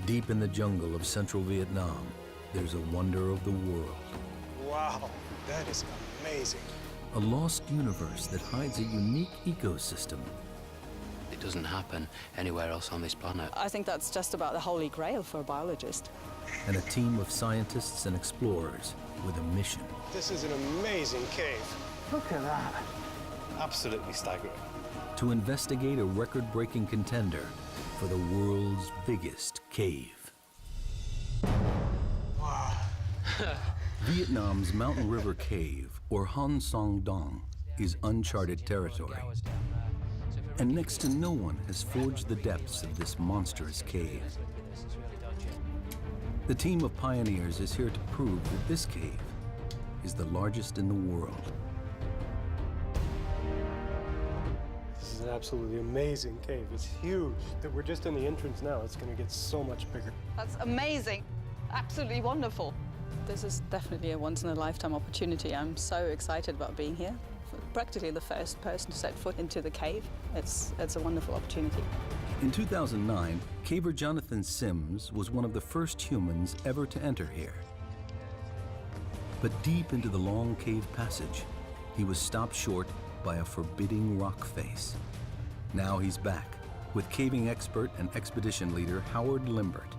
Deep in the jungle of central Vietnam, there's a wonder of the world. Wow, that is amazing. A lost universe that hides a unique ecosystem. It doesn't happen anywhere else on this planet. I think that's just about the holy grail for a biologist. And a team of scientists and explorers with a mission. This is an amazing cave. Look at that. Absolutely staggering. To investigate a record-breaking contender for the world's biggest cave. Wow. Vietnam's Mountain River Cave, or Han Song Dong, is uncharted territory. And next to no one has forged the depths of this monstrous cave. The team of pioneers is here to prove that this cave is the largest in the world. This is an absolutely amazing cave. It's huge. We're just in the entrance now. It's going to get so much bigger. That's amazing. Absolutely wonderful. This is definitely a once-in-a-lifetime opportunity. I'm so excited about being here. Practically the first person to set foot into the cave. It's a wonderful opportunity. In 2009, caver Jonathan Sims was one of the first humans ever to enter here. But deep into the long cave passage, he was stopped short by a forbidding rock face. Now he's back with caving expert and expedition leader Howard Limbert.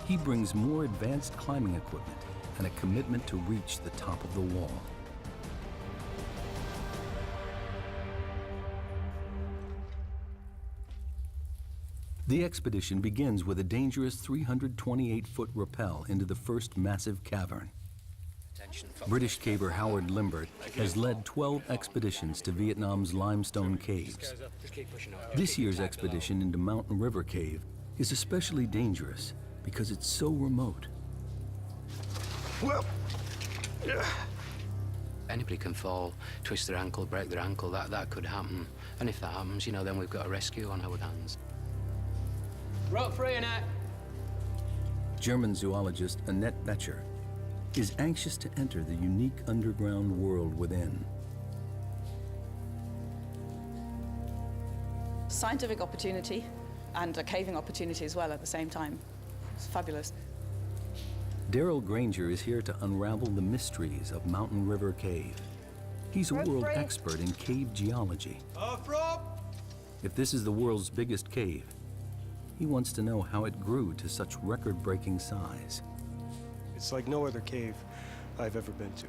He brings more advanced climbing equipment and a commitment to reach the top of the wall. The expedition begins with a dangerous 328-foot rappel into the first massive cavern. British caver Howard Limbert has led 12 expeditions to Vietnam's limestone caves. This year's expedition into Mountain River Cave is especially dangerous because it's so remote. Anybody can fall, twist their ankle, break their ankle, that could happen. And if that happens, you know, then we've got a rescue on our hands. Rope free, Annette. German zoologist Annette Becher is anxious to enter the unique underground world within. Scientific opportunity and a caving opportunity as well at the same time. It's fabulous. Daryl Granger is here to unravel the mysteries of Mountain River Cave. He's a world expert in cave geology. If this is the world's biggest cave, he wants to know how it grew to such record-breaking size. It's like no other cave I've ever been to.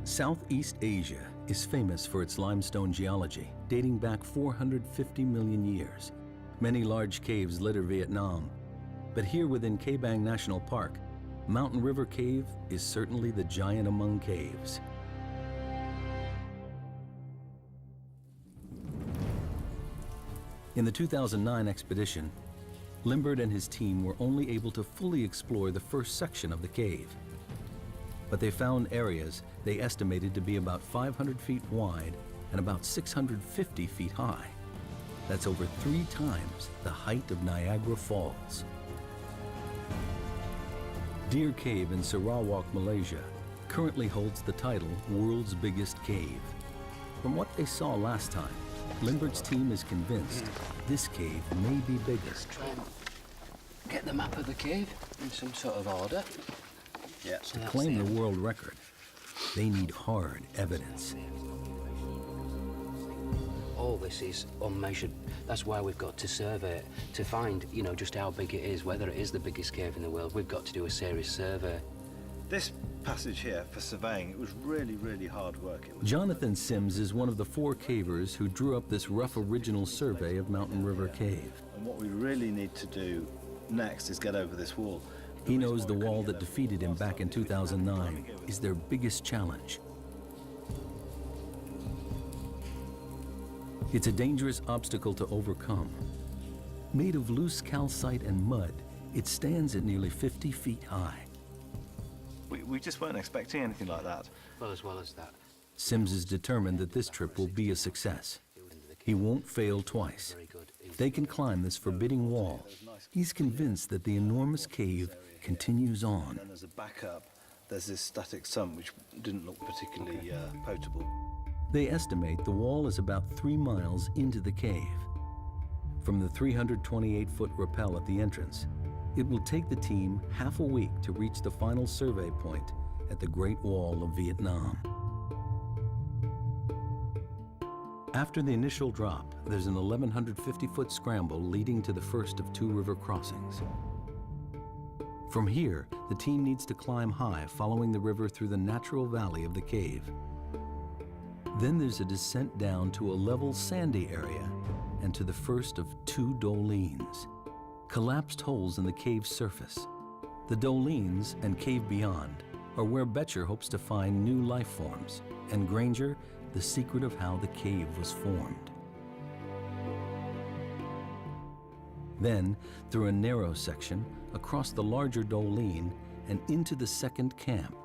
Southeast Asia is famous for its limestone geology, dating back 450 million years. Many large caves litter Vietnam, but here within Ca Bang National Park, Mountain River Cave is certainly the giant among caves. In the 2009 expedition, Limbert and his team were only able to fully explore the first section of the cave. But they found areas they estimated to be about 500 feet wide and about 650 feet high. That's over 3 times the height of Niagara Falls. Deer Cave in Sarawak, Malaysia, currently holds the title World's Biggest Cave. From what they saw last time, Limbert's team is convinced this cave may be bigger. Let's try and get the map of the cave in some sort of order. Yeah. To claim the world record, they need hard evidence. All this is unmeasured. That's why we've got to survey it. To find, you know, just how big it is, whether it is the biggest cave in the world, we've got to do a serious survey. This passage here, for surveying, it was really, really hard work. Jonathan Sims is one of the 4 cavers who drew up this rough original survey of Mountain River Cave. And what we really need to do next is get over this wall. He knows the wall that defeated him back in 2009 is their biggest challenge. It's a dangerous obstacle to overcome. Made of loose calcite and mud, it stands at nearly 50 feet high. We just weren't expecting anything like that. Well as that. Sims is determined that this trip will be a success. He won't fail twice. If they can climb this forbidding wall, he's convinced that the enormous cave continues on. And as a backup, there's this static sump which didn't look particularly potable. They estimate the wall is about 3 miles into the cave. From the 328-foot rappel at the entrance, it will take the team half a week to reach the final survey point at the Great Wall of Vietnam. After the initial drop, there's an 1,150-foot scramble leading to the first of 2 river crossings. From here, the team needs to climb high, following the river through the natural valley of the cave. Then there's a descent down to a level sandy area and to the first of 2 dolines, collapsed holes in the cave's surface. The dolines and cave beyond are where Betcher hopes to find new life forms, and Granger, the secret of how the cave was formed. Then, through a narrow section, across the larger doline, and into the second camp.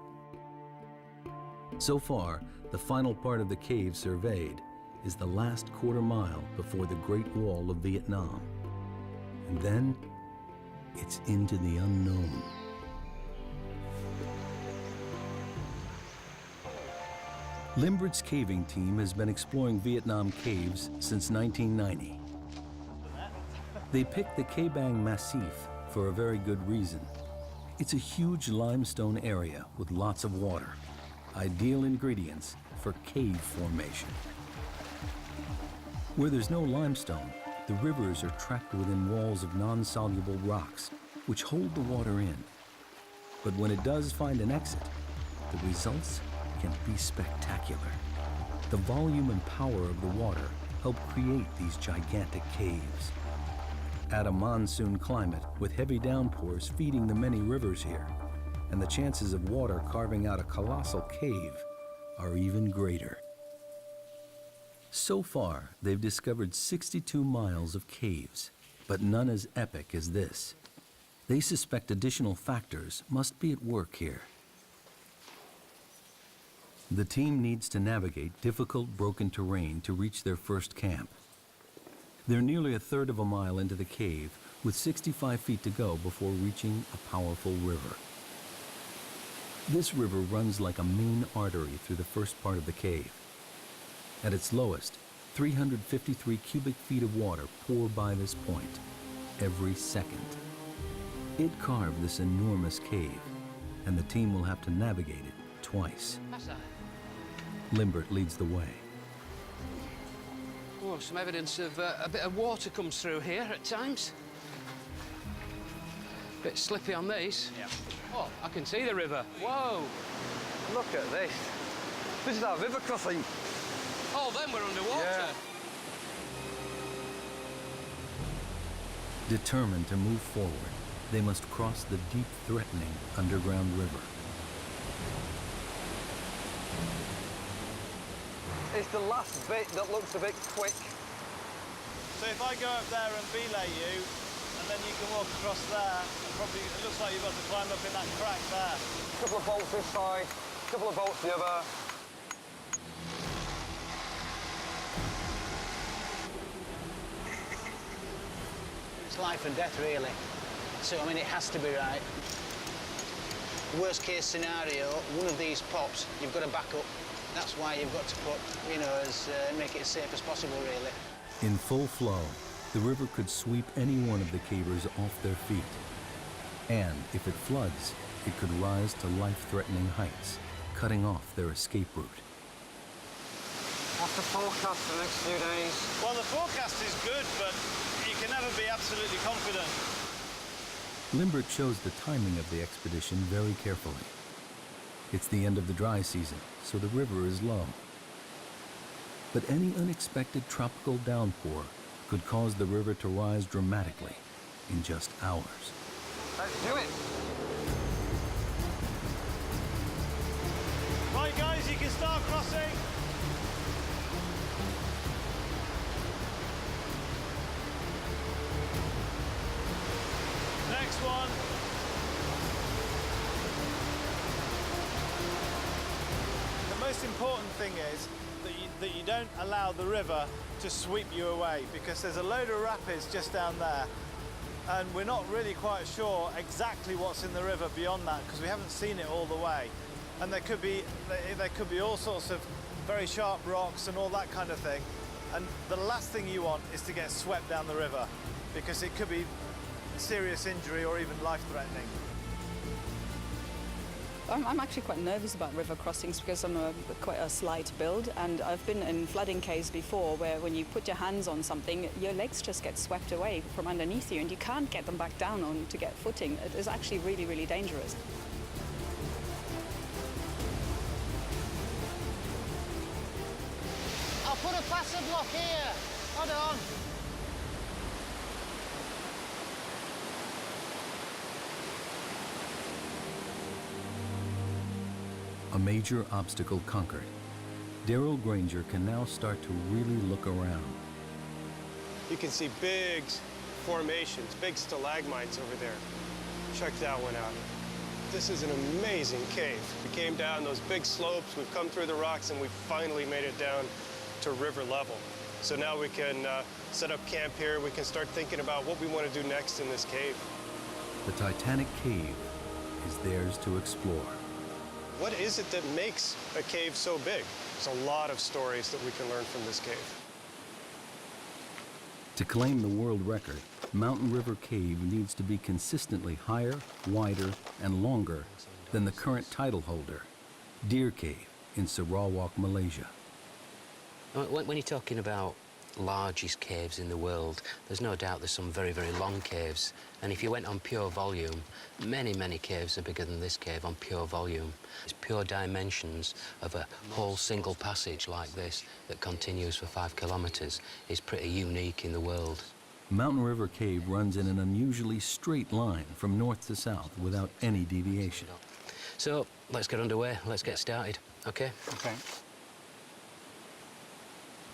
So far, the final part of the cave surveyed is the last quarter mile before the Great Wall of Vietnam. And then, it's into the unknown. Limbert's caving team has been exploring Vietnam caves since 1990. They picked the Ca Bang Massif for a very good reason. It's a huge limestone area with lots of water, ideal ingredients for cave formation. Where there's no limestone, the rivers are trapped within walls of non-soluble rocks, which hold the water in. But when it does find an exit, the results can be spectacular. The volume and power of the water help create these gigantic caves. Add a monsoon climate with heavy downpours feeding the many rivers here, and the chances of water carving out a colossal cave are even greater. So far, they've discovered 62 miles of caves, but none as epic as this. They suspect additional factors must be at work here. The team needs to navigate difficult, broken terrain to reach their first camp. They're nearly a third of a mile into the cave, with 65 feet to go before reaching a powerful river. This river runs like a main artery through the first part of the cave. At its lowest, 353 cubic feet of water pour by this point every second. It carved this enormous cave, and the team will have to navigate it twice. Limbert leads the way. Oh, some evidence of a bit of water comes through here at times. Bit slippy on these. Yeah. Oh, I can see the river. Whoa! Look at this. This is our river crossing. Oh, then we're underwater. Yeah. Determined to move forward, they must cross the deep, threatening underground river. It's the last bit that looks a bit quick. So if I go up there and belay you, and then you can walk across there, and probably it looks like you've got to climb up in that crack there. A couple of bolts this side, a couple of bolts the other. It's life and death, really. So, I mean, it has to be right. Worst case scenario, one of these pops, you've got to back up. That's why you've got to put, you know, make it as safe as possible, really. In full flow, the river could sweep any one of the cavers off their feet. And if it floods, it could rise to life-threatening heights, cutting off their escape route. What's the forecast for the next few days? Well, the forecast is good, but you can never be absolutely confident. Limbert chose the timing of the expedition very carefully. It's the end of the dry season, so the river is low. But any unexpected tropical downpour could cause the river to rise dramatically in just hours. Let's do it. Right, guys, you can start crossing. Next one. The most important thing is that you don't allow the river to sweep you away, because there's a load of rapids just down there, and we're not really quite sure exactly what's in the river beyond that, because we haven't seen it all the way. And there could be all sorts of very sharp rocks and all that kind of thing. And the last thing you want is to get swept down the river, because it could be serious injury or even life-threatening. I'm actually quite nervous about river crossings because I'm quite a slight build, and I've been in flooding caves before where when you put your hands on something, your legs just get swept away from underneath you and you can't get them back down on to get footing. It is actually really, really dangerous. I'll put a plaster block here. Hold on. A major obstacle conquered. Daryl Granger can now start to really look around. You can see big formations, big stalagmites over there. Check that one out. This is an amazing cave. We came down those big slopes, we've come through the rocks, and we finally made it down to river level. So now we can set up camp here. We can start thinking about what we want to do next in this cave. The Titanic cave is theirs to explore. What is it that makes a cave so big? There's a lot of stories that we can learn from this cave. To claim the world record, Mountain River Cave needs to be consistently higher, wider, and longer than the current title holder, Deer Cave in Sarawak, Malaysia. When you're talking about largest caves in the world, there's no doubt there's some very, very long caves. And if you went on pure volume, many, many caves are bigger than this cave on pure volume. It's pure dimensions of a whole single passage like this that continues for 5 kilometers is pretty unique in the world. Mountain River Cave runs in an unusually straight line from north to south without any deviation. So let's get underway, let's get started, okay? Okay.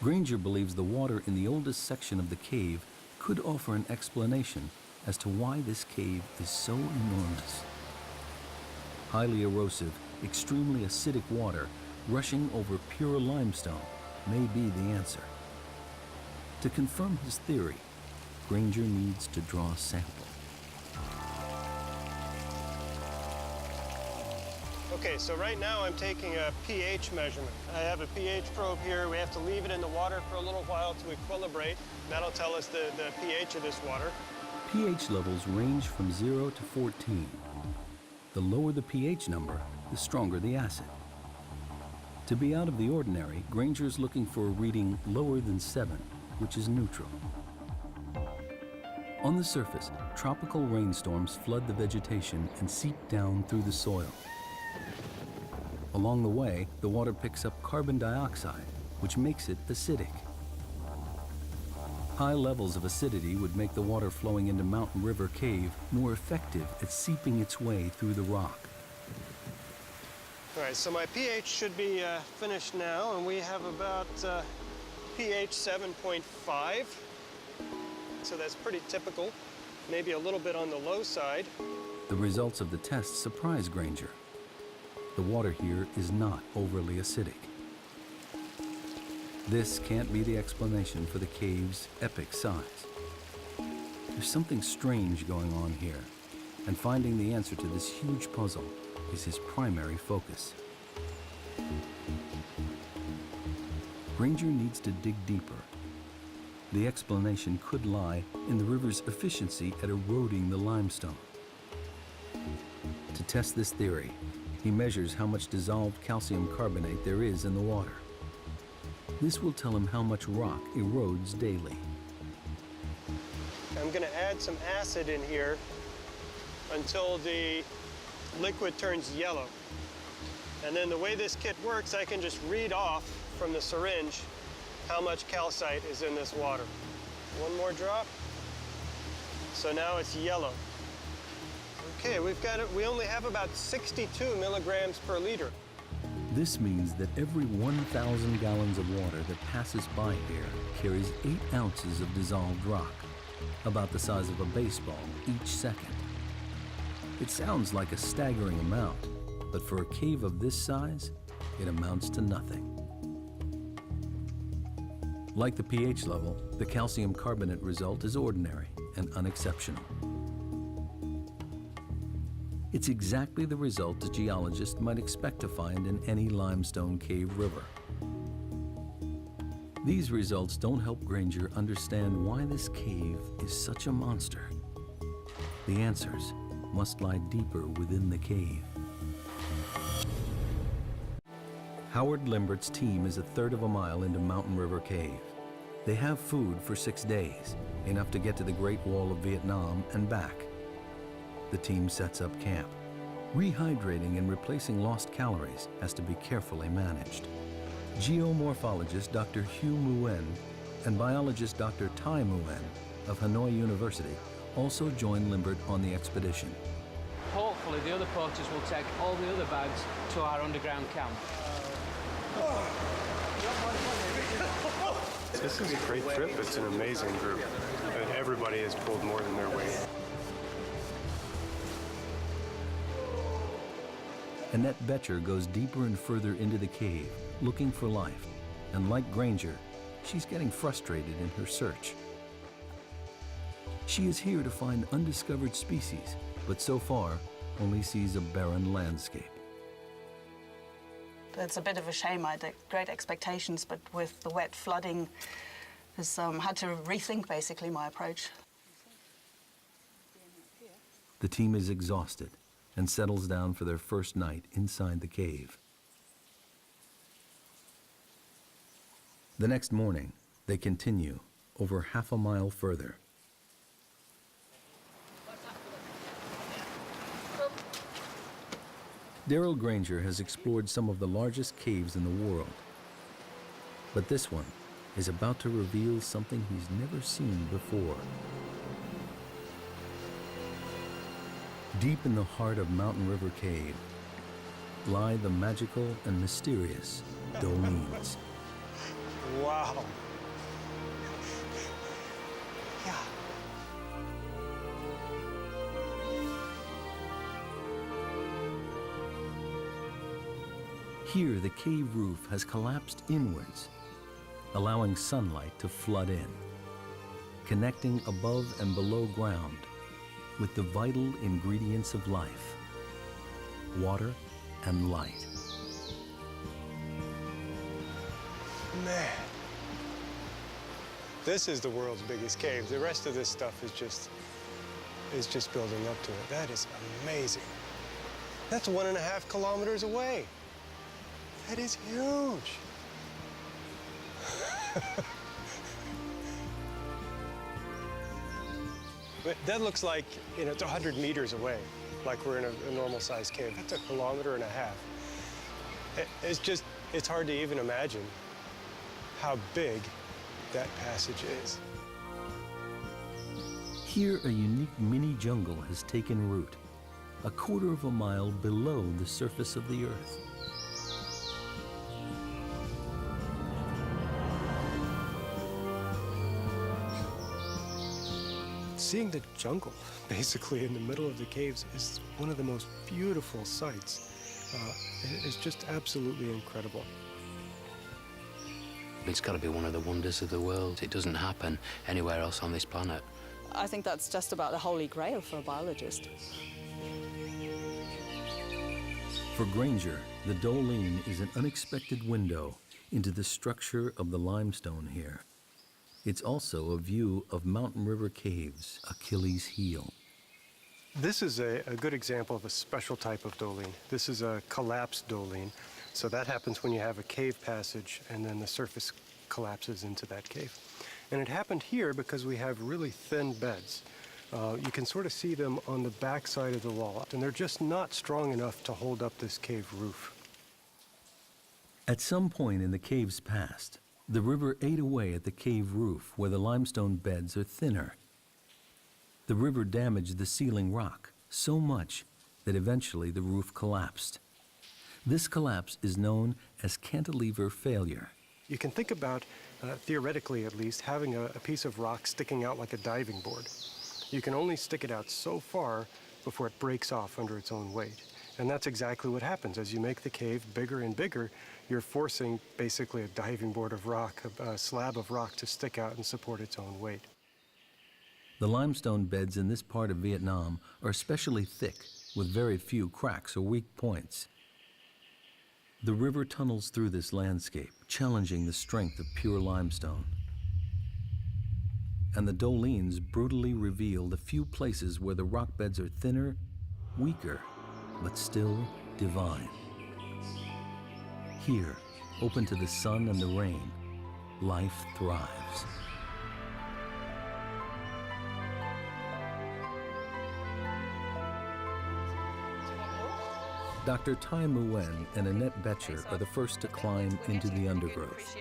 Granger believes the water in the oldest section of the cave could offer an explanation as to why this cave is so enormous. Highly erosive, extremely acidic water rushing over pure limestone may be the answer. To confirm his theory, Granger needs to draw a sample. Okay, so right now I'm taking a pH measurement. I have a pH probe here. We have to leave it in the water for a little while to equilibrate. That'll tell us the pH of this water. pH levels range from 0 to 14. The lower the pH number, the stronger the acid. To be out of the ordinary, Granger's looking for a reading lower than 7, which is neutral. On the surface, tropical rainstorms flood the vegetation and seep down through the soil. Along the way, the water picks up carbon dioxide, which makes it acidic. High levels of acidity would make the water flowing into Mountain River Cave more effective at seeping its way through the rock. All right, so my pH should be finished now, and we have about pH 7.5. So that's pretty typical, maybe a little bit on the low side. The results of the test surprise Granger. The water here is not overly acidic. This can't be the explanation for the cave's epic size. There's something strange going on here, and finding the answer to this huge puzzle is his primary focus. Granger needs to dig deeper. The explanation could lie in the river's efficiency at eroding the limestone. To test this theory, he measures how much dissolved calcium carbonate there is in the water. This will tell him how much rock erodes daily. I'm going to add some acid in here until the liquid turns yellow. And then the way this kit works, I can just read off from the syringe how much calcite is in this water. One more drop. So now it's yellow. Okay, we only have about 62 milligrams per liter. This means that every 1,000 gallons of water that passes by here carries 8 ounces of dissolved rock, about the size of a baseball each second. It sounds like a staggering amount, but for a cave of this size, it amounts to nothing. Like the pH level, the calcium carbonate result is ordinary and unexceptional. It's exactly the result a geologist might expect to find in any limestone cave river. These results don't help Granger understand why this cave is such a monster. The answers must lie deeper within the cave. Howard Limbert's team is a third of a mile into Mountain River Cave. They have food for 6 days, enough to get to the Great Wall of Vietnam and back. The team sets up camp. Rehydrating and replacing lost calories has to be carefully managed. Geomorphologist Dr. Hugh Nguyen and biologist Dr. Tai Nguyen of Hanoi University also join Limbert on the expedition. Hopefully the other poachers will take all the other bags to our underground camp. This is a great trip. It's an amazing group. And everybody has pulled more than their weight. Annette Betcher goes deeper and further into the cave, looking for life. And like Granger, she's getting frustrated in her search. She is here to find undiscovered species, but so far only sees a barren landscape. It's a bit of a shame. I had great expectations, but with the wet flooding, I had to rethink basically my approach. The team is exhausted and settles down for their first night inside the cave. The next morning, they continue over half a mile further. Daryl Granger has explored some of the largest caves in the world. But this one is about to reveal something he's never seen before. Deep in the heart of Mountain River Cave lie the magical and mysterious Dolines. Wow. Yeah. Here, the cave roof has collapsed inwards, allowing sunlight to flood in, connecting above and below ground with the vital ingredients of life, water and light. Man. This is the world's biggest cave. The rest of this stuff is just building up to it. That is amazing. That's 1.5 kilometers away. That is huge. But that looks like, it's 100 meters away, like we're in a normal-sized cave. That's 1.5 kilometers. It's hard to even imagine how big that passage is. Here, a unique mini jungle has taken root, 1/4 mile below the surface of the earth. Seeing the jungle, basically, in the middle of the caves is one of the most beautiful sights. It's just absolutely incredible. It's got to be one of the wonders of the world. It doesn't happen anywhere else on this planet. I think that's just about the holy grail for a biologist. For Granger, the Doline is an unexpected window into the structure of the limestone here. It's also a view of Mountain River Cave's Achilles heel. This is a good example of a special type of doline. This is a collapsed doline. So that happens when you have a cave passage and then the surface collapses into that cave. And it happened here because we have really thin beds. You can sort of see them on the back side of the wall, and they're just not strong enough to hold up this cave roof. At some point in the cave's past, the river ate away at the cave roof where the limestone beds are thinner. The river damaged the ceiling rock so much that eventually the roof collapsed. This collapse is known as cantilever failure. You can think about, theoretically at least, having a piece of rock sticking out like a diving board. You can only stick it out so far before it breaks off under its own weight. And that's exactly what happens. As you make the cave bigger and bigger, you're forcing basically a diving board of rock, a slab of rock to stick out and support its own weight. The limestone beds in this part of Vietnam are especially thick, with very few cracks or weak points. The river tunnels through this landscape, challenging the strength of pure limestone. And the dolines brutally reveal the few places where the rock beds are thinner, weaker, but still divine. Here, open to the sun and the rain, life thrives. Dr. Tai Nguyen and Annette Betcher are the first to climb into the undergrowth.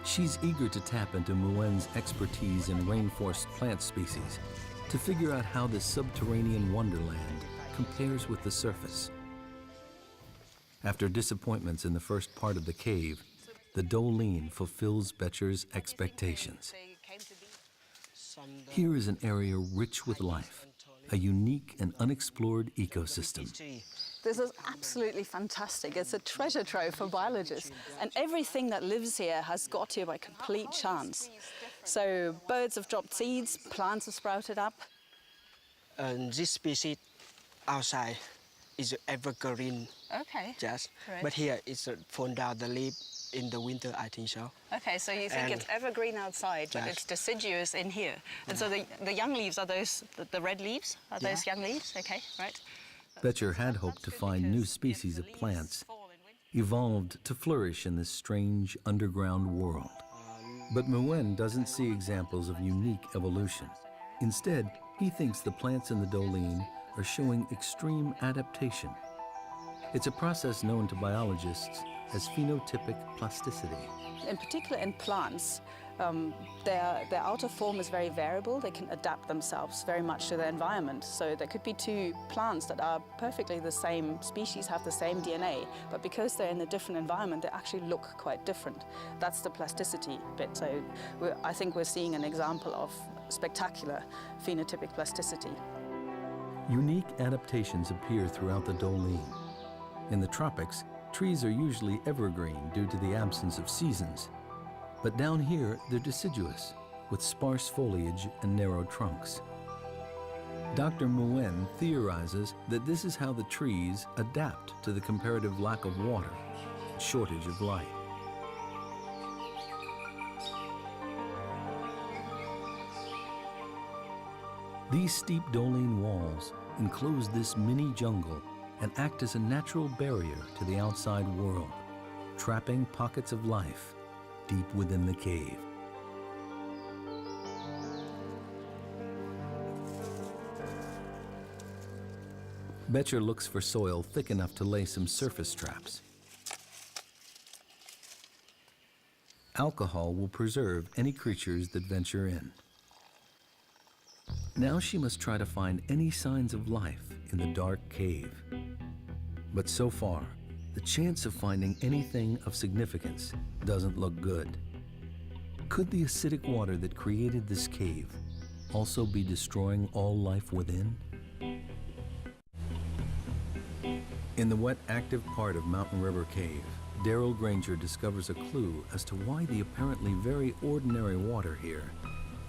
She's eager to tap into Nguyen's expertise in rainforest plant species to figure out how this subterranean wonderland compares with the surface. After disappointments in the first part of the cave, the Doline fulfills Betcher's expectations. Here is an area rich with life, a unique and unexplored ecosystem. This is absolutely fantastic. It's a treasure trove for biologists. And everything that lives here has got here by complete chance. So birds have dropped seeds, plants have sprouted up. This species outside is evergreen. Okay. Yes. Right. But here it's fallen down the leaf in the winter, I think so. Okay, so you think it's evergreen outside, but yes. it's deciduous in here. And so the young leaves, are those the red leaves? Are those young leaves? Okay, right. Betcher had hoped to find new species of plants evolved to flourish in this strange underground world. But Nguyen doesn't see examples of unique evolution. Instead, he thinks the plants in the Doline are showing extreme adaptation. It's a process known to biologists as phenotypic plasticity. In particular in plants, their outer form is very variable. They can adapt themselves very much to their environment. So there could be two plants that are perfectly the same species, have the same DNA, but because they're in a different environment, they actually look quite different. That's the plasticity bit. So I think we're seeing an example of spectacular phenotypic plasticity. Unique adaptations appear throughout the Doline. In the tropics, trees are usually evergreen due to the absence of seasons. But down here, they're deciduous, with sparse foliage and narrow trunks. Dr. Nguyen theorizes that this is how the trees adapt to the comparative lack of water and shortage of light. These steep Doline walls enclose this mini jungle and act as a natural barrier to the outside world, trapping pockets of life deep within the cave. Betcher looks for soil thick enough to lay some surface traps. Alcohol will preserve any creatures that venture in. Now she must try to find any signs of life in the dark cave. But so far, the chance of finding anything of significance doesn't look good. Could the acidic water that created this cave also be destroying all life within? In the wet, active part of Mountain River Cave, Daryl Granger discovers a clue as to why the apparently very ordinary water here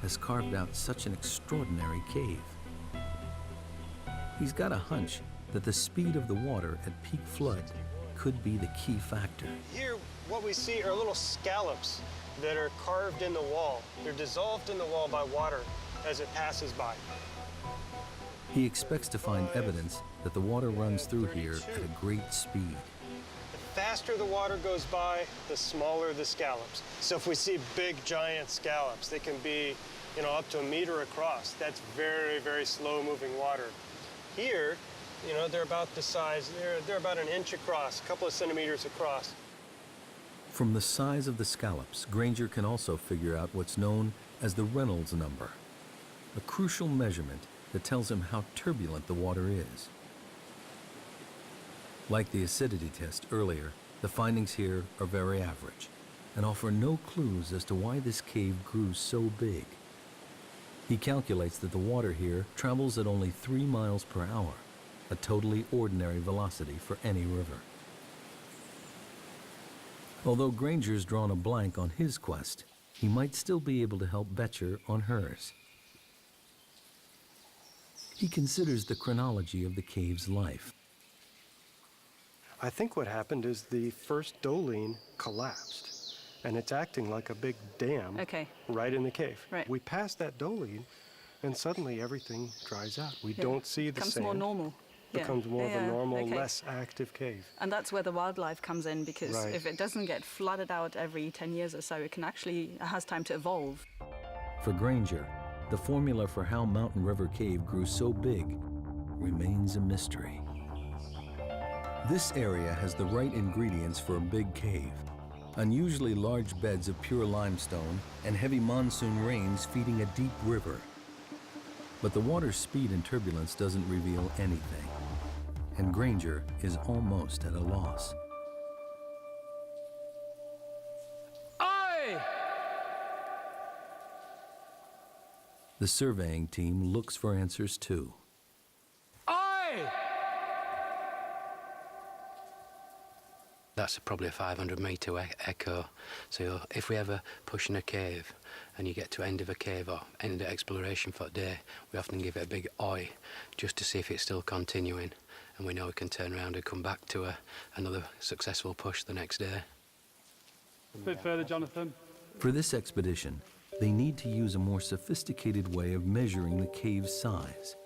has carved out such an extraordinary cave. He's got a hunch that the speed of the water at peak flood could be the key factor. Here, what we see are little scallops that are carved in the wall. They're dissolved in the wall by water as it passes by. He expects to find evidence that the water runs through here at a great speed. The faster the water goes by, the smaller the scallops. So if we see big, giant scallops, they can be, up to 1 meter across. That's very, very slow-moving water. Here, they're about the size, they're about 1 inch across, a couple of centimeters across. From the size of the scallops, Granger can also figure out what's known as the Reynolds number, a crucial measurement that tells him how turbulent the water is. Like the acidity test earlier, the findings here are very average and offer no clues as to why this cave grew so big. He calculates that the water here travels at only 3 miles per hour, a totally ordinary velocity for any river. Although Granger's drawn a blank on his quest, he might still be able to help Betcher on hers. He considers the chronology of the cave's life. I think what happened is the first doline collapsed, and it's acting like a big dam right in the cave. Right. We pass that doline, and suddenly everything dries out. We don't see the becomes sand. more normal. Becomes more of a normal, less active cave. And that's where the wildlife comes in, because if it doesn't get flooded out every 10 years or so, it has time to evolve. For Granger, the formula for how Mountain River Cave grew so big remains a mystery. This area has the right ingredients for a big cave. Unusually large beds of pure limestone and heavy monsoon rains feeding a deep river. But the water's speed and turbulence doesn't reveal anything, and Granger is almost at a loss. Aye! The surveying team looks for answers too. Aye! That's probably a 500-metre echo. So if we ever push in a cave and you get to end of a cave or end of exploration for a day, we often give it a big oi just to see if it's still continuing. And we know we can turn around and come back to another successful push the next day. A bit further, Jonathan. For this expedition, they need to use a more sophisticated way of measuring the cave's size.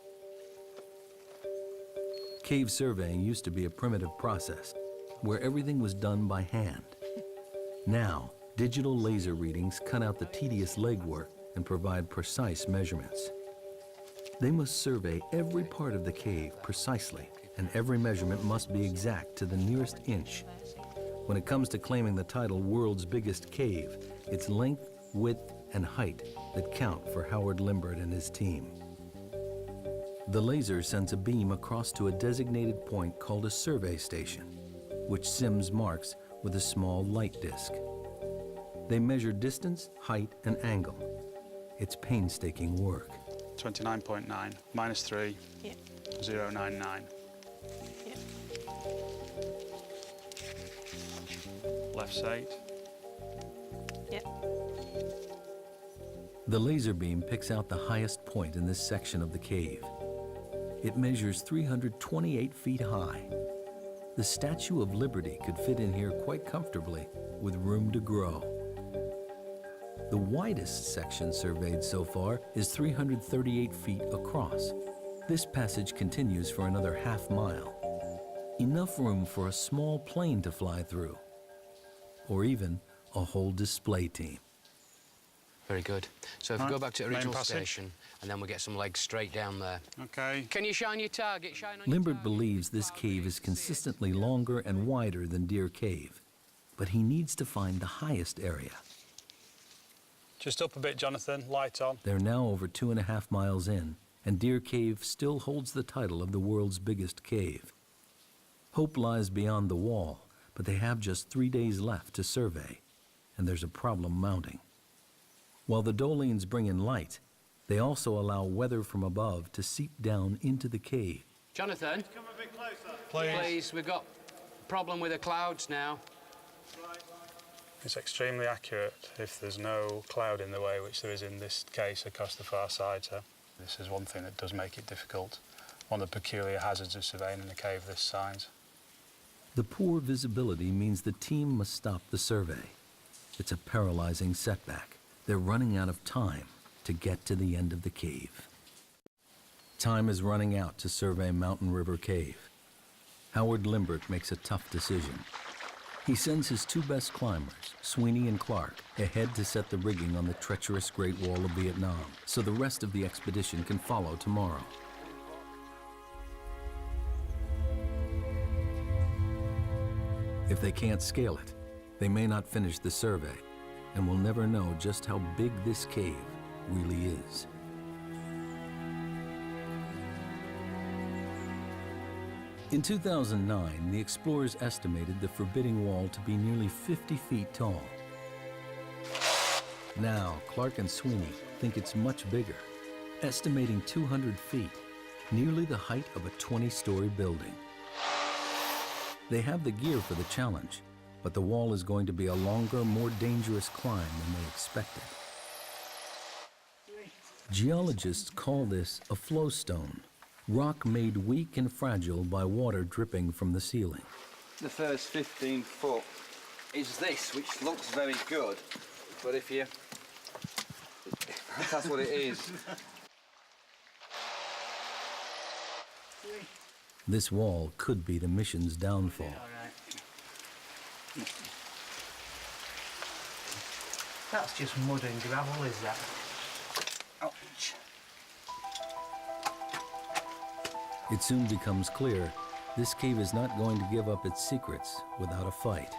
Cave surveying used to be a primitive process where everything was done by hand. Now, digital laser readings cut out the tedious legwork and provide precise measurements. They must survey every part of the cave precisely, and every measurement must be exact to the nearest inch. When it comes to claiming the title World's Biggest Cave, it's length, width, and height that count for Howard Limbert and his team. The laser sends a beam across to a designated point called a survey station, which Sims marks with a small light disc. They measure distance, height, and angle. It's painstaking work. 29.9 minus 3, 0.99. Left's 8. The laser beam picks out the highest point in this section of the cave. It measures 328 feet high. The Statue of Liberty could fit in here quite comfortably, with room to grow. The widest section surveyed so far is 338 feet across. This passage continues for another half mile. Enough room for a small plane to fly through, or even a whole display team. Very good. So if we go back to the original station, and then we get some legs straight down there. Okay. Can you shine your target? Shine on your Limbert target. believes this cave is consistently longer and wider than Deer Cave, but he needs to find the highest area. Just up a bit, Jonathan. Light on. They're now over 2.5 miles in, and Deer Cave still holds the title of the world's biggest cave. Hope lies beyond the wall, but they have just 3 days left to survey, and there's a problem mounting. While the dolines bring in light, they also allow weather from above to seep down into the cave. Jonathan, Come a bit closer. please, we've got a problem with the clouds now. It's extremely accurate if there's no cloud in the way, which there is in this case across the far side. So this is one thing that does make it difficult. One of the peculiar hazards of surveying in a cave this size. The poor visibility means the team must stop the survey. It's a paralyzing setback. They're running out of time to get to the end of the cave. Time is running out to survey Mountain River Cave. Howard Limbert makes a tough decision. He sends his 2 best climbers, Sweeney and Clark, ahead to set the rigging on the treacherous Great Wall of Vietnam, so the rest of the expedition can follow tomorrow. If they can't scale it, they may not finish the survey, and we'll never know just how big this cave really is. In 2009, the explorers estimated the forbidding wall to be nearly 50 feet tall. Now, Clark and Sweeney think it's much bigger, estimating 200 feet, nearly the height of a 20-story building. They have the gear for the challenge, but the wall is going to be a longer, more dangerous climb than they expected. Geologists call this a flowstone, rock made weak and fragile by water dripping from the ceiling. the first 15 foot is this, which looks very good, but if you... that's what it is. This wall could be the mission's downfall. That's just mud and gravel, is that? Ouch. It soon becomes clear this cave is not going to give up its secrets without a fight.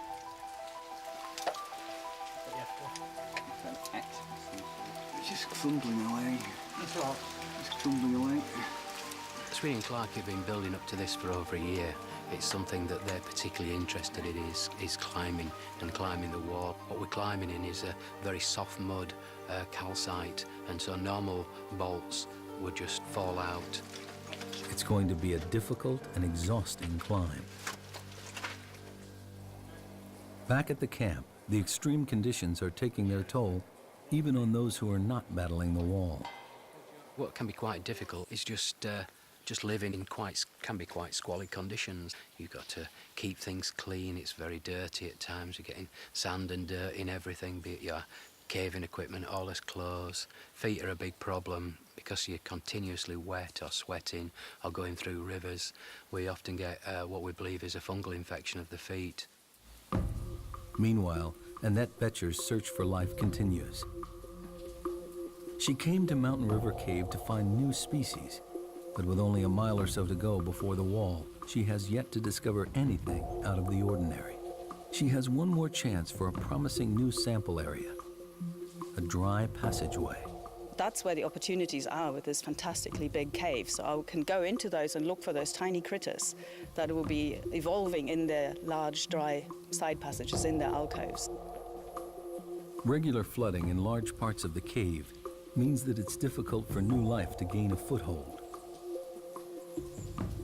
It's just crumbling away. That's all. It's crumbling away. Sweeney and Clark have been building up to this for over a year. It's something that they're particularly interested in is climbing and climbing the wall. What we're climbing in is a very soft mud, calcite, and so normal bolts would just fall out. It's going to be a difficult and exhausting climb. Back at the camp, the extreme conditions are taking their toll, even on those who are not battling the wall. What can be quite difficult is just living in can be quite squalid conditions. You've got to keep things clean. It's very dirty at times. You're getting sand and dirt in everything, be it your caving equipment, all his clothes. Feet are a big problem because you're continuously wet or sweating or going through rivers. We often get what we believe is a fungal infection of the feet. Meanwhile, Annette Betcher's search for life continues. She came to Mountain River Cave to find new species, but with only a mile or so to go before the wall, she has yet to discover anything out of the ordinary. She has one more chance for a promising new sample area, a dry passageway. That's where the opportunities are with this fantastically big cave. So I can go into those and look for those tiny critters that will be evolving in their large, dry side passages in their alcoves. Regular flooding in large parts of the cave means that it's difficult for new life to gain a foothold.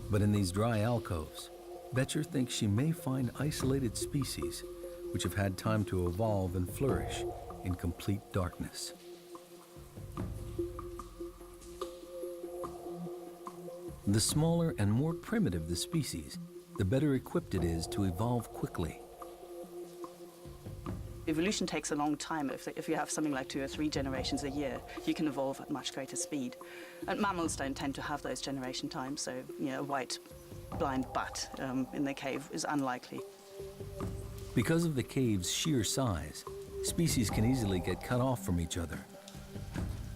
But in these dry alcoves, Betcher thinks she may find isolated species which have had time to evolve and flourish in complete darkness. The smaller and more primitive the species, the better equipped it is to evolve quickly. Evolution takes a long time. If you have something like 2 or 3 generations a year, you can evolve at much greater speed. And mammals don't tend to have those generation times, so a white blind butt in the cave is unlikely. Because of the cave's sheer size, species can easily get cut off from each other.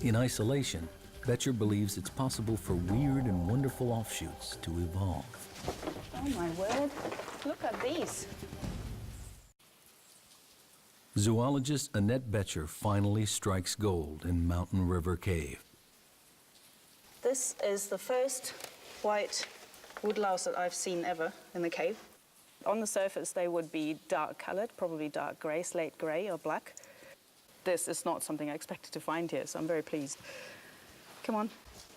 In isolation, Betcher believes it's possible for weird and wonderful offshoots to evolve. Oh my word, look at these. Zoologist Annette Betcher finally strikes gold in Mountain River Cave. This is the first white woodlouse that I've seen ever in the cave. On the surface, they would be dark colored, probably dark gray, slate gray or black. This is not something I expected to find here, so I'm very pleased. Come on.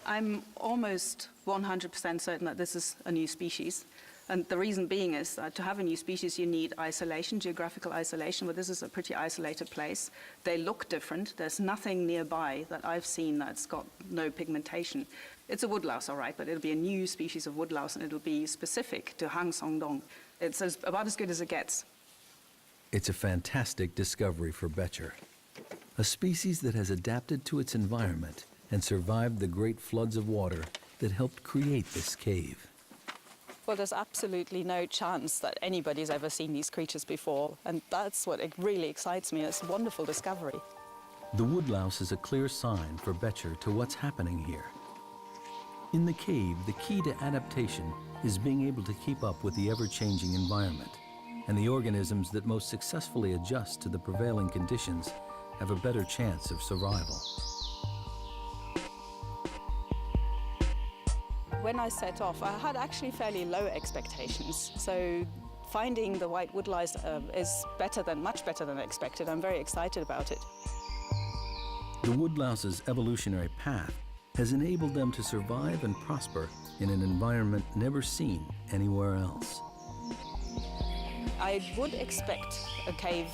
I'm almost 100% certain that this is a new species. And the reason being is that to have a new species, you need isolation, geographical isolation, but this is a pretty isolated place. They look different. There's nothing nearby that I've seen that's got no pigmentation. It's a woodlouse, all right, but it'll be a new species of woodlouse, and it'll be specific to Hang Song Dong. It's about as good as it gets. It's a fantastic discovery for Betcher, a species that has adapted to its environment and survived the great floods of water that helped create this cave. Well, there's absolutely no chance that anybody's ever seen these creatures before, and that's what really excites me. It's a wonderful discovery. The woodlouse is a clear sign for Betcher to what's happening here. In the cave, the key to adaptation is being able to keep up with the ever-changing environment, and the organisms that most successfully adjust to the prevailing conditions have a better chance of survival. When I set off, I had actually fairly low expectations. So finding the white woodlouse is much better than I expected. I'm very excited about it. The woodlouse's evolutionary path has enabled them to survive and prosper in an environment never seen anywhere else. I would expect a cave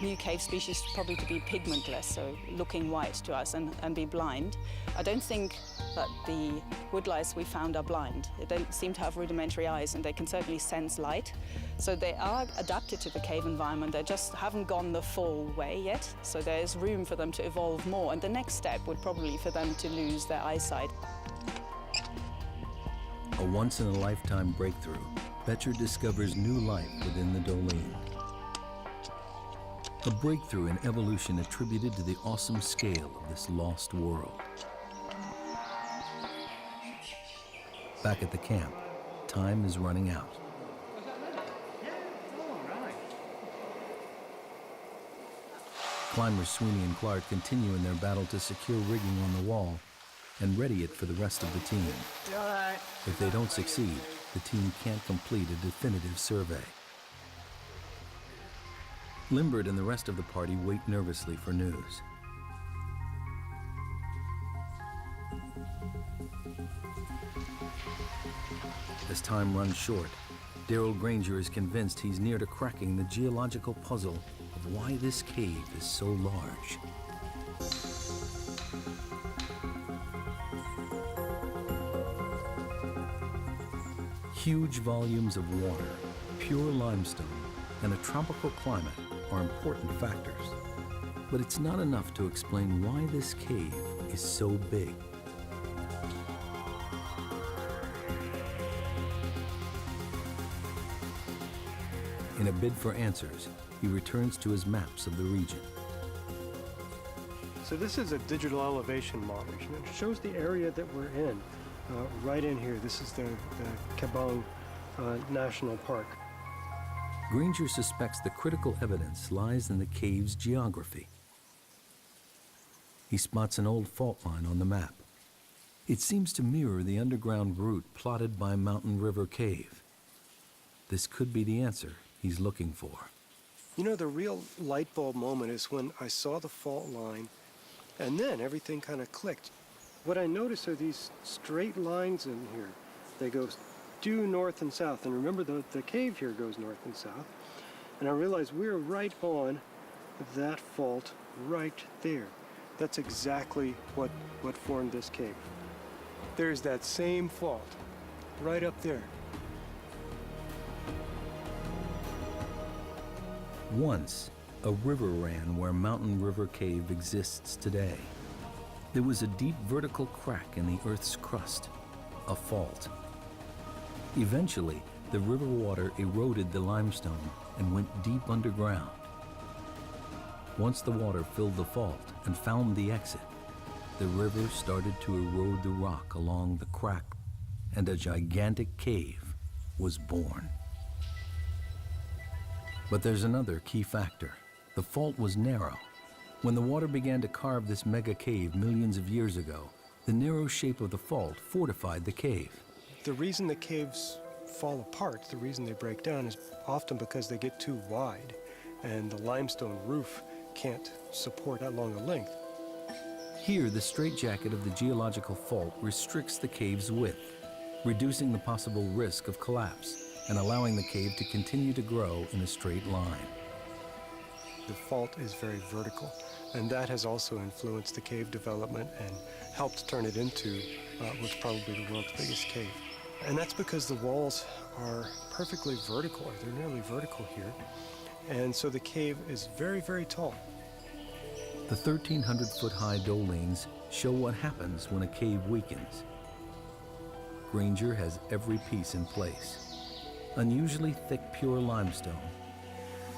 new cave species probably to be pigmentless, so looking white to us and be blind. I don't think that the woodlice we found are blind. They don't seem to have rudimentary eyes, and they can certainly sense light. So they are adapted to the cave environment. They just haven't gone the full way yet, so there's room for them to evolve more. And the next step would probably be for them to lose their eyesight. A once-in-a-lifetime breakthrough, Boettcher discovers new life within the Doline. A breakthrough in evolution attributed to the awesome scale of this lost world. Back at the camp, time is running out. Climbers Sweeney and Clark continue in their battle to secure rigging on the wall and ready it for the rest of the team. If they don't succeed, the team can't complete a definitive survey. Limbert and the rest of the party wait nervously for news. As time runs short, Darrell Granger is convinced he's near to cracking the geological puzzle of why this cave is so large. Huge volumes of water, pure limestone, and a tropical climate are important factors. But it's not enough to explain why this cave is so big. In a bid for answers, he returns to his maps of the region. So this is a digital elevation model. It shows the area that we're in, right in here. This is the Kabong National Park. Granger suspects the critical evidence lies in the cave's geography. He spots an old fault line on the map. It seems to mirror the underground route plotted by Mountain River Cave. This could be the answer he's looking for. You know, the real light bulb moment is when I saw the fault line, and then everything kind of clicked. What I noticed are these straight lines in here. They go due north and south, and remember the cave here goes north and south. And I realized we're right on that fault right there. That's exactly what formed this cave. There's that same fault right up there. Once, a river ran where Mountain River Cave exists today. There was a deep vertical crack in the Earth's crust, a fault. Eventually, the river water eroded the limestone and went deep underground. Once the water filled the fault and found the exit, the river started to erode the rock along the crack, and a gigantic cave was born. But there's another key factor. The fault was narrow. When the water began to carve this mega cave millions of years ago, the narrow shape of the fault fortified the cave. The reason the caves fall apart, the reason they break down, is often because they get too wide and the limestone roof can't support that long a length. Here, the straitjacket of the geological fault restricts the cave's width, reducing the possible risk of collapse and allowing the cave to continue to grow in a straight line. The fault is very vertical, and that has also influenced the cave development and helped turn it into what's probably the world's biggest cave. And that's because the walls are perfectly vertical, or they're nearly vertical here, and so the cave is very, very tall. The 1,300-foot-high dolines show what happens when a cave weakens. Granger has every piece in place. Unusually thick pure limestone,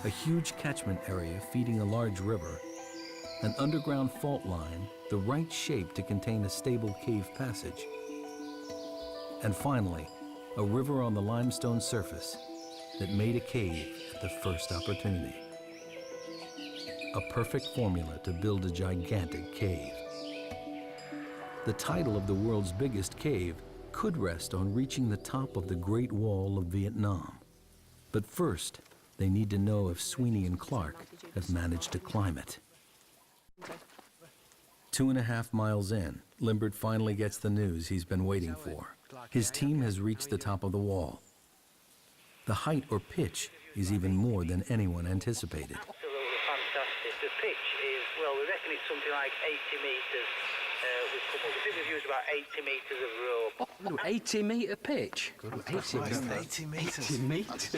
a huge catchment area feeding a large river, an underground fault line, the right shape to contain a stable cave passage, and finally, a river on the limestone surface that made a cave at the first opportunity. A perfect formula to build a gigantic cave. The title of the world's biggest cave could rest on reaching the top of the Great Wall of Vietnam. But first, they need to know if Sweeney and Clark have managed to climb it. 2.5 miles in, Limbert finally gets the news he's been waiting for. His team has reached the top of the wall. The height or pitch is even more than anyone anticipated. something like 80 metres. We've come up. I think we've used about 80 metres of rope. 80-metre pitch? 80 metres. 80 metres.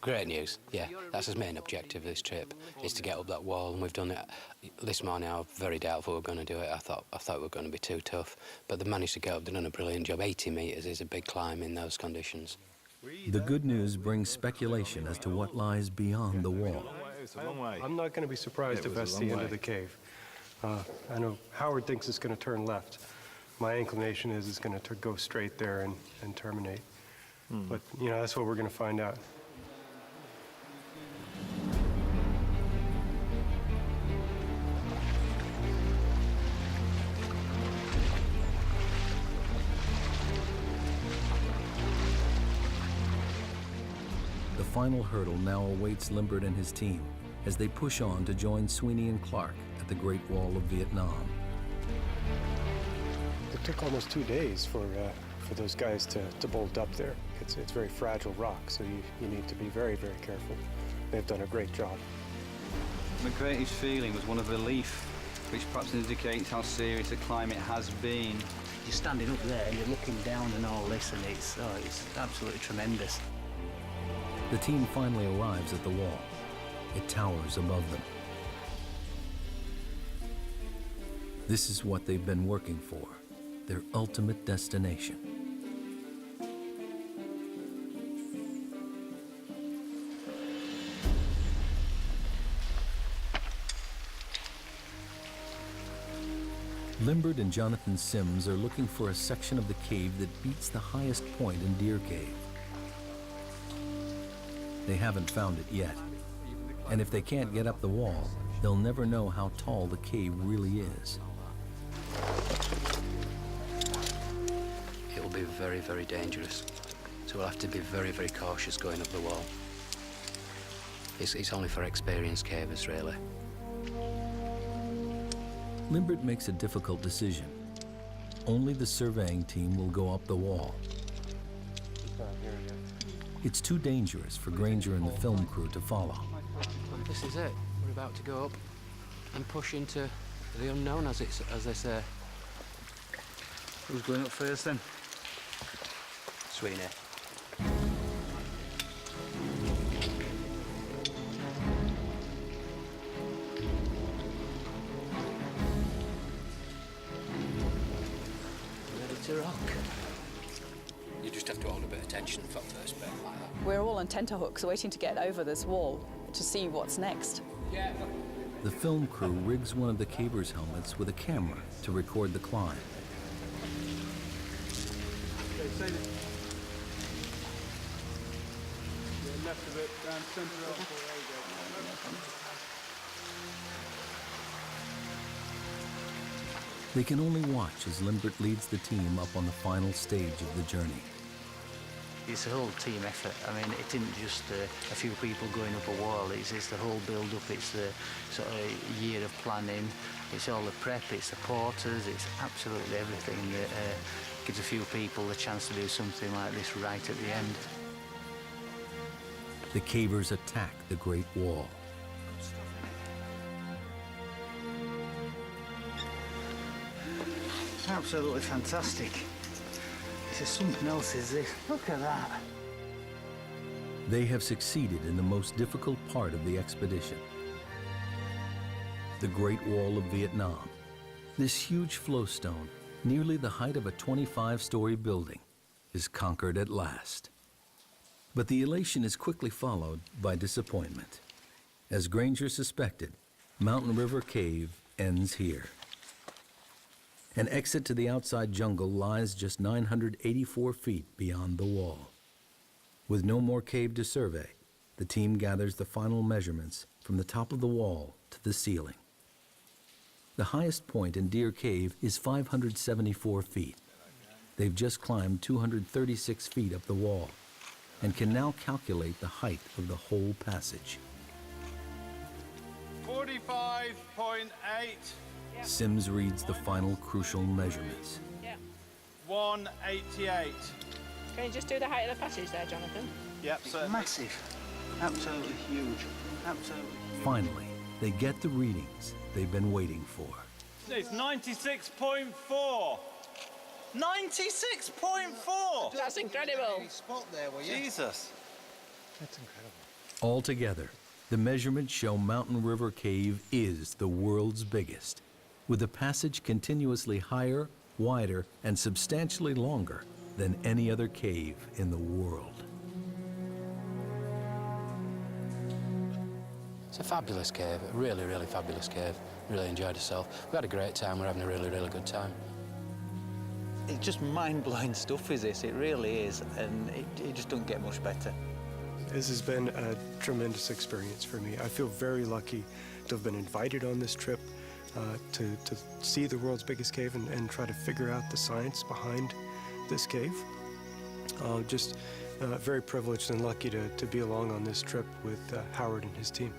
Great news, yeah. That's his main objective of this trip, is to get up that wall, and we've done it. This morning I was very doubtful we were going to do it. I thought we were going to be too tough, but they managed to get up. They've done a brilliant job. 80 metres is a big climb in those conditions. The good news brings speculation as to what lies beyond the wall. It's a long way. I'm not going to be surprised if that's the end of the cave. I know Howard thinks it's going to turn left. My inclination is it's going to go straight there and terminate. But, you know, that's what we're going to find out. The final hurdle now awaits Limbert and his team as they push on to join Sweeney and Clark at the Great Wall of Vietnam. It took almost 2 days for those guys to bolt up there. It's very fragile rock, so you need to be very, very careful. They've done a great job. My greatest feeling was one of relief, which perhaps indicates how serious a climb it has been. You're standing up there, you're looking down and all this, and it's absolutely tremendous. The team finally arrives at the wall. It towers above them. This is what they've been working for, their ultimate destination. Limbert and Jonathan Sims are looking for a section of the cave that beats the highest point in Deer Cave. They haven't found it yet. And if they can't get up the wall, they'll never know how tall the cave really is. It'll be very, very dangerous. So we'll have to be very, very cautious going up the wall. It's only for experienced cavers, really. Limbert makes a difficult decision. Only the surveying team will go up the wall. It's too dangerous for Granger and the film crew to follow. This is it. We're about to go up and push into the unknown, as they say. Who's going up first then? Sweeney. Ready to rock. You just have to hold a bit of tension for the first bit, like that. We're all on tenterhooks waiting to get over this wall to see what's next. Yeah. The film crew rigs one of the cavers' helmets with a camera to record the climb. Okay, left of it, down centre of They can only watch as Limbert leads the team up on the final stage of the journey. It's a whole team effort. I mean, it isn't just a few people going up a wall. It's the whole build-up. It's the sort of year of planning. It's all the prep. It's the porters. It's absolutely everything that gives a few people the chance to do something like this right at the end. The cavers attack the Great Wall. Absolutely fantastic. This is something else, is this? Look at that. They have succeeded in the most difficult part of the expedition. The Great Wall of Vietnam. This huge flowstone, nearly the height of a 25-story building, is conquered at last. But the elation is quickly followed by disappointment. As Granger suspected, Mountain River Cave ends here. An exit to the outside jungle lies just 984 feet beyond the wall. With no more cave to survey, the team gathers the final measurements from the top of the wall to the ceiling. The highest point in Deer Cave is 574 feet. They've just climbed 236 feet up the wall and can now calculate the height of the whole passage. 45.8. Sims reads the final crucial measurements. 188. Can you just do the height of the passage there, Jonathan? Yep, certainly. Massive. Absolutely huge. Absolutely huge. Finally, they get the readings they've been waiting for. It's 96.4. 96.4! That's incredible. Jesus. Altogether, the measurements show Mountain River Cave is the world's biggest, with the passage continuously higher, wider, and substantially longer than any other cave in the world. It's a fabulous cave, a really, really fabulous cave. Really enjoyed ourselves. We had a great time. We're having a really, really good time. It's just mind-blowing stuff, is this? It really is, and it just don't get much better. This has been a tremendous experience for me. I feel very lucky to have been invited on this trip to see the world's biggest cave and try to figure out the science behind this cave. Just very privileged and lucky to be along on this trip with Howard and his team.